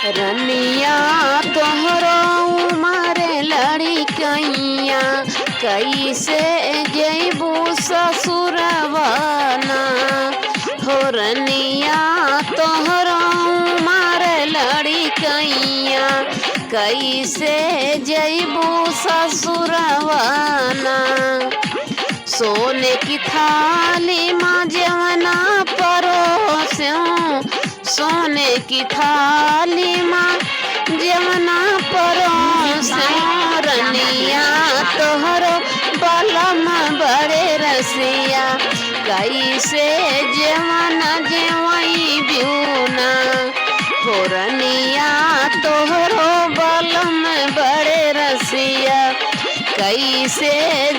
रनिया तोहरो उमरे लड़िकैया कैसे जैबू ससुरवाना हो रनिया तोहरो उमरे लड़िकैया कैसे जैबू ससुरवाना सोने की थाली माँ जवना परोस्यों सोने की थाली माँ जवना परोस्यों रनिया तोहरो बलम बड़े रसिया कैसे जवना जेवई ब्यूना हो रनिया तोहरो बलम बड़े रसिया कैसे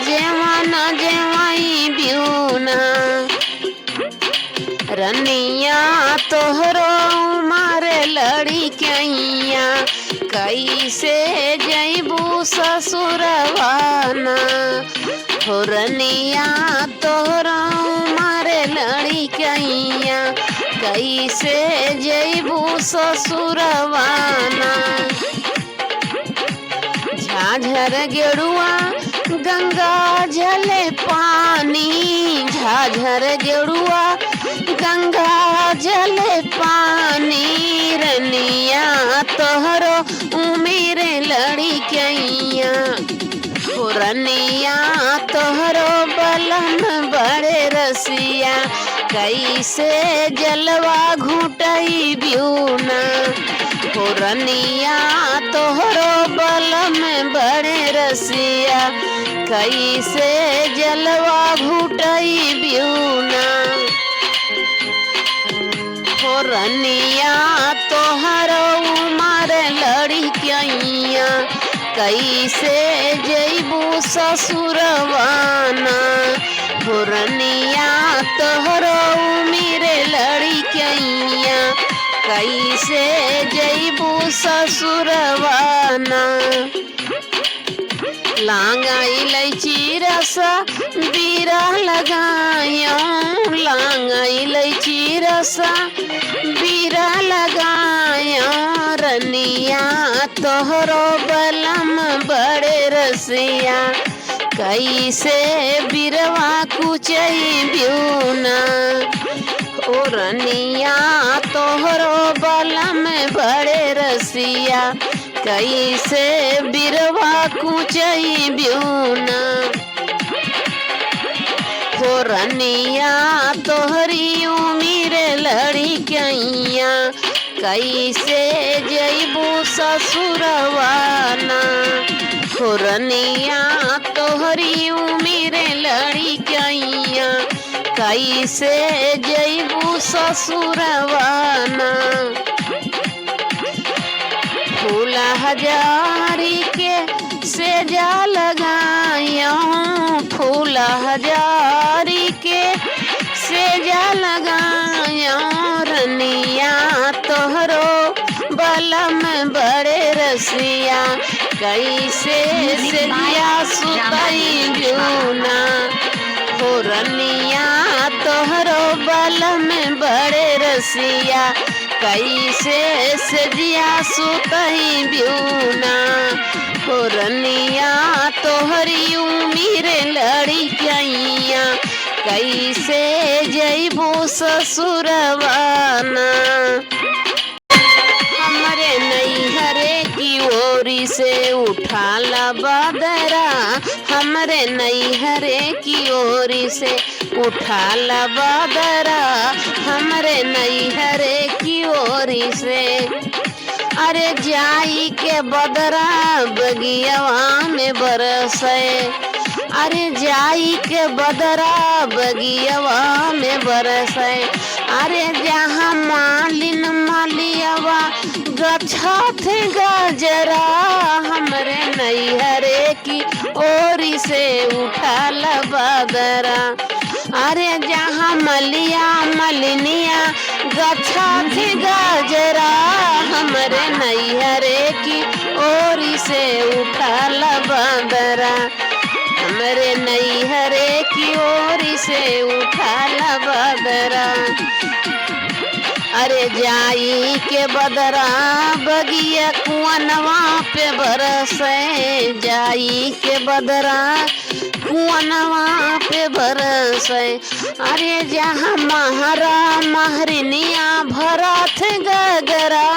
जेवना जेवई ब्यूना रनिया तोहरो मारे लड़िकैया कैसे जैबू ससुरवाना हो रनिया तोहरो मारे लड़िकैया कैसे जैबू ससुरवाना झाझर गेड़ुआ गंगा जले पानी झाझर गेड़ुआ गंगा जले पानी रनिया तोहरो उमेरे लड़िकैया हो रनिया तोहरो बलम बड़े रसिया कैसे जलवा घुटई ब्यूना हो रनिया तोहरो बलम बड़े रसिया कैसे जलवा घुटई ब्यूना हो रनिया तोहरो उमर लड़िकैया कैसे जैबू ससुरवाना हो रनिया तोहरो उमरे लड़िकैया कैसे जैबू ससुरवाना लांगा इलायची रसा बीरा लगाया लांगा इलायची रसा बीरा लगाया रनिया तोहरो बलम बड़े रसिया कैसे बिरवा कुचई ब्यूना ओ रनिया तोहरो बलम बड़े रसिया कैसे बिरवा कुचई ब्यूना हो रनिया तोहरी उमिरे लड़िकैया कैसे जैबू ससुरवाना हो रनिया तोहरी उमिरे लड़िकैया कैसे जैबू ससुरवाना फूला हजारी के सेजा लगाया फूला हजारी के सेजा लगाया रनिया तोहरो बलम बड़े रसिया कैसे सेजिया सुतई ब्यूना हो रनिया तोहरो बलम बड़े रसिया कैसे सेजिया सुतई ब्यूना हो रनिया तोहरी उमिरे लड़िकैया कैसे जैबू ससुरवाना हमरे नैहरे की ओरी से उठाला बदरा हमरे नैहरे की ओरी से उठाला बदरा हमरे नैहरे की ओरी से अरे जाई के बदरा बगियावा में बरसे अरे जाई के बदरा बगियावा में बरसे अरे जहाँ मालिन मालियावा गछा थे गजरा हमरे नैहरे की ओरी से उठाल बदरा अरे जहाँ मलिया मलिनिया गछा थे गजरा हमरे नैहरे की ओरी से उठाल बदरा हमरे नैहरे की ओरी से उठाल बदरा अरे जाई के बदरा बगिया कुआनवा पे बरसे, जाई के बदरा कुआनवा पे बरसे। अरे जहाँ महरा महरनिया भरत गगरा,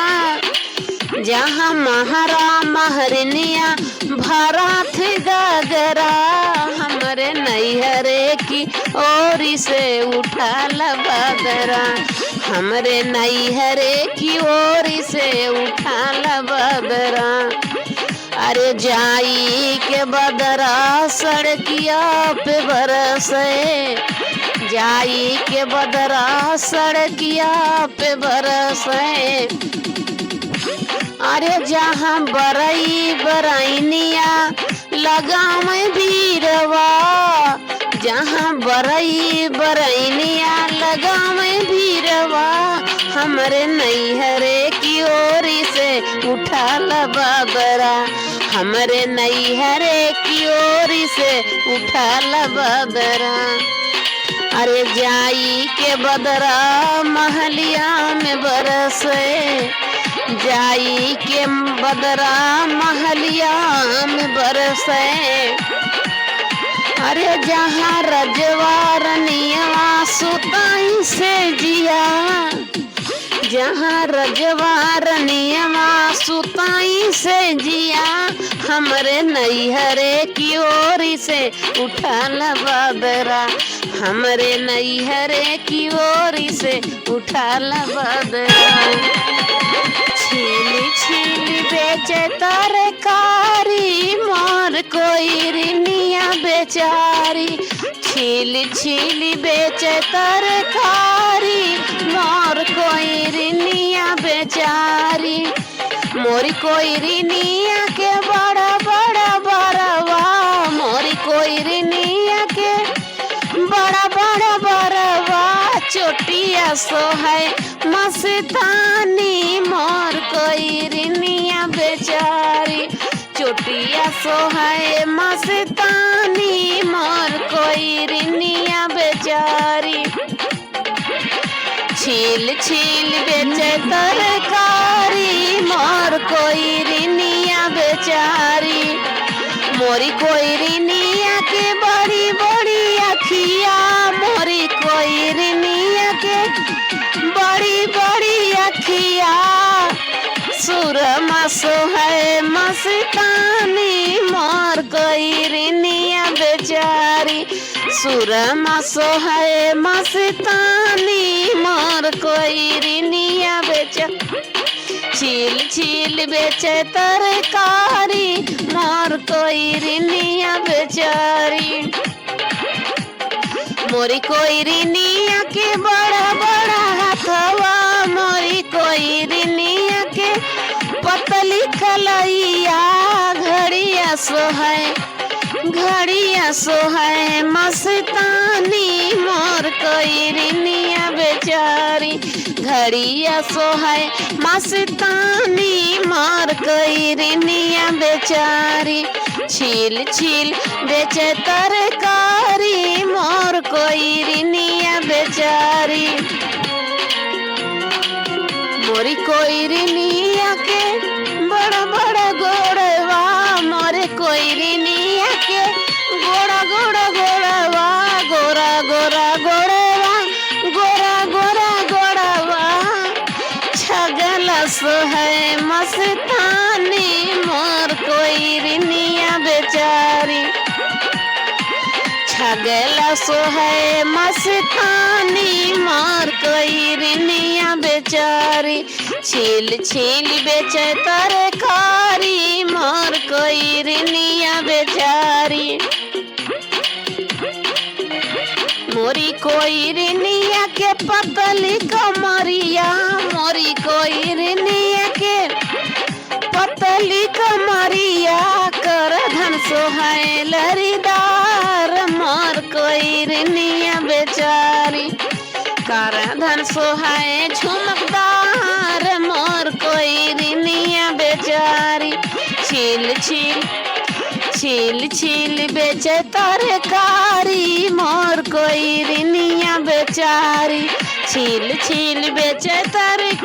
जहाँ महरा महरनिया भरत गगरा, हमरे नैहरे की ओरी से उठाल बदरा, हमरे नैहरे की ओरी से उठाल बदरा। अरे जाई के बदरा सड़किया पे बरसे, जाई के बदरा सड़किया पे बरसे। अरे जहाँ बरई बरैनिया लगाम भीरवा, जहाँ बरई बरैनिया लगाम भीरवा, हमरे नैहरे की ओरी से उठाल बदरा, हमरे नैहरे की ओरी से उठाल बदरा। अरे जाई के बदरा महलिया में बरसे, जाई के बदरा महलिया में बरसे। अरे जहाँ रजवारनिया सुताई से जिया, जहाँ रजवारनिया सुताई से जिया, हमरे नैहरे की ओरी से उठाल बदरा, हमरे नैहरे की ओरी से उठाल बदरा। छीली छीली बेचे तरकारी मोर कोई रिनिया बेचारी, छीली छीली बेचे तरकारी मोर कोई रिनिया बेचारी। मोरी कोई रिनिया के बड़ा बड़ा बरवा, मोरी कोई रिनिया के बड़ा बड़ा बरवा, चोटिया सो है मस्तानी मोर कोई रिनिया बेचारी, चोटिया सो है मस्तानी मोर कोई रिनिया बेचारी। छील छील बेचे तरकारी मोर कोई रिनिया बेचारी, मोरी कोई रिनिया के बड़ी बड़ी अखिया, मोरी कोई रिनिया के बड़ी बड़ी अखिया, सुरमा सो है मस्तानी मोर कोई रिनिया बेचारी, सुरमा सो है मस्तानी मोर कोई रिनिया बेचारी। छील छील बेचे तरकारी मोर कोई रिनिया बेचारी, मोरी कोई रिनिया के बड़ा बड़ा हथवा, मोरी कोई रिनिया के पतली कलैया, घड़िया सो है घड़िया सो है मस्तानी मोर कोई रिनिया बेचारी, घड़िया सो है मस्तानी मोर कोई रिनिया बेचारी। छील छील बेचे तरकारी मोर कोई रिनिया बेचारी, मोरी कोई रिनिया के बड़ा बड़ा गोड़वा, मोरे कोई रिनिया के गोड़ा गोड़ा गोड़वा, गोरा गोरा गोड़वा, गोरा गोरा गोड़वा, छगल सो है मस्तानी मोर कोई रिनिया बेचारी, छगल सो है मस्तानी मोर कोई रिनिया बेचारी। छील छील बेचे तरकारी मोर कोई रिनिया बेचारी, मोरी कोई रिनिया के पतली कमरिया, मोरी कोई रिनिया के पतली कमरिया, कर धन सोहाए लरीदार मोर कोई रिनिया बेचारी, कर धन सोहाए झुमकदार मोर कोई रिनिया बेचारी। छील छील छील छील बेचे तरकारी मोर कोई रिनिया बेचारी, छील छील बेचे तरकारी।